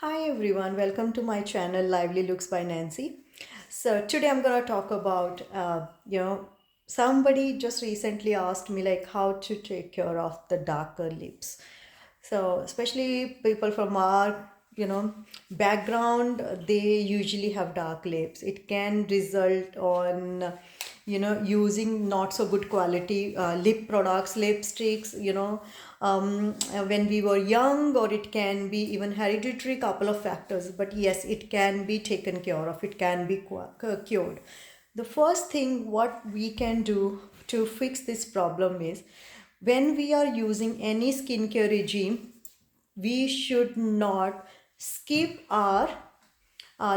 Hi everyone, welcome to my channel Lively Looks by Nancy. So today I'm gonna talk about somebody just recently asked me like how to take care of the darker lips. So especially people from our background, they usually have dark lips. It can result on using not so good quality lip products, lipsticks, when we were young, or it can be even hereditary, couple of factors. But yes, it can be taken care of, it can be cured. The first thing what we can do to fix this problem is, when we are using any skincare regime, we should not skip our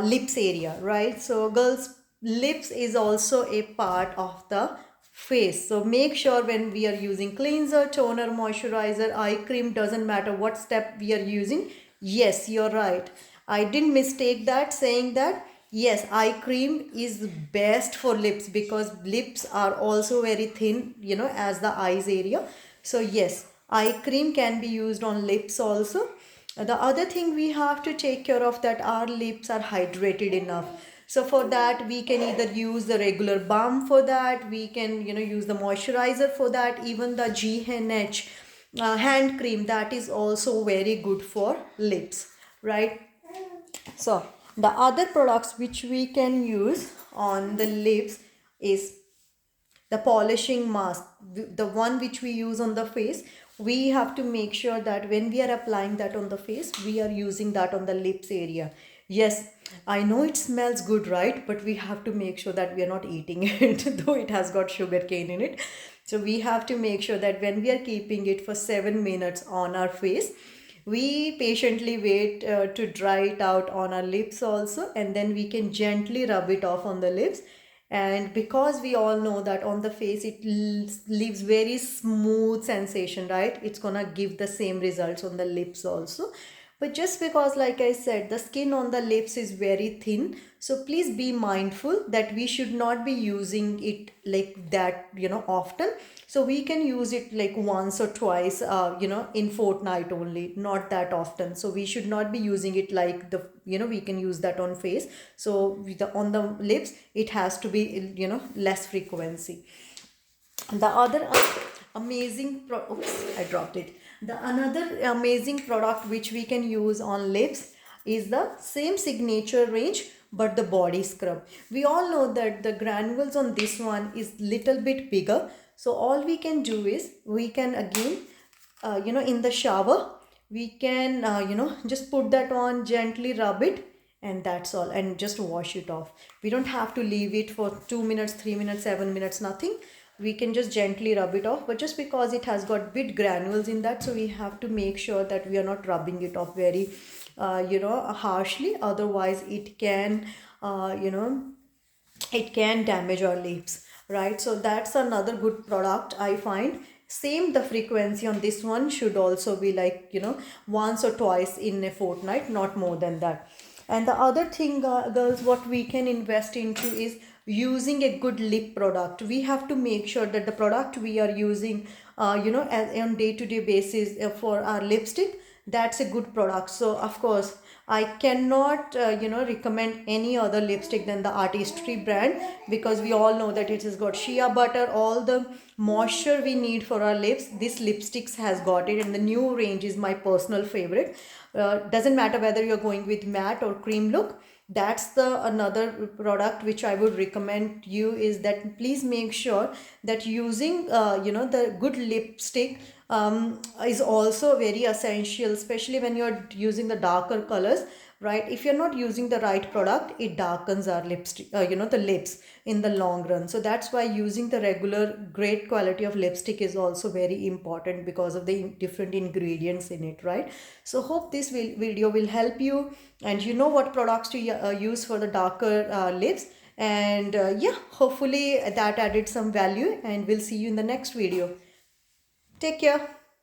lips area, right? So girls, lips is also a part of the face. So make sure when we are using cleanser, toner, moisturizer, eye cream, doesn't matter what step we are using. Yes, you're right, I didn't mistake that saying that. Yes, eye cream is best for lips because lips are also very thin, as the eyes area. So yes, eye cream can be used on lips also. The other thing we have to take care of, that our lips are hydrated enough. So for that we can either use the regular balm, for that we can use the moisturizer, for that even the GNH hand cream, that is also very good for lips, right? So the other products which we can use on the lips is the polishing mask, the one which we use on the face. We have to make sure that when we are applying that on the face, we are using that on the lips area. Yes, I know it smells good, right? But we have to make sure that we are not eating it, though it has got sugar cane in it. So we have to make sure that when we are keeping it for 7 minutes on our face, we patiently wait to dry it out on our lips also, and then we can gently rub it off on the lips. And because we all know that on the face it leaves very smooth sensation, right? It's gonna give the same results on the lips also. But just because, like I said, the skin on the lips is very thin, so please be mindful that we should not be using it like that often. So we can use it like once or twice in fortnight only, not that often. So we should not be using it like the we can use that on face. So with on the lips it has to be less frequency. The other amazing oops, I dropped it. The another amazing product which we can use on lips is the same signature range, but the body scrub. We all know that the granules on this one is little bit bigger. So all we can do is, we can again in the shower, we can just put that on, gently rub it, and that's all, and just wash it off. We don't have to leave it for 2 minutes, 3 minutes, 7 minutes, nothing. We can just gently rub it off. But just because it has got bit granules in that, so we have to make sure that we are not rubbing it off very harshly, otherwise it can it can damage our lips, right? So that's another good product I find. Same, the frequency on this one should also be like once or twice in a fortnight, not more than that. And the other thing, girls, what we can invest into is using a good lip product. We have to make sure that the product we are using as on day-to-day basis for our lipstick, that's a good product. So of course I cannot recommend any other lipstick than the Artistry brand, because we all know that it has got shea butter, all the moisture we need for our lips. This lipsticks has got it, and the new range is my personal favorite. Doesn't matter whether you're going with matte or cream look, that's the another product which I would recommend you, is that please make sure that using the good lipstick is also very essential, especially when you're using the darker colors, right? If you're not using the right product, it darkens our lipstick the lips in the long run. So that's why using the regular great quality of lipstick is also very important, because of the different ingredients in it, right? So hope this video will help you, and you know what products to use for the darker lips. And yeah, hopefully that added some value, and we'll see you in the next video. Take care.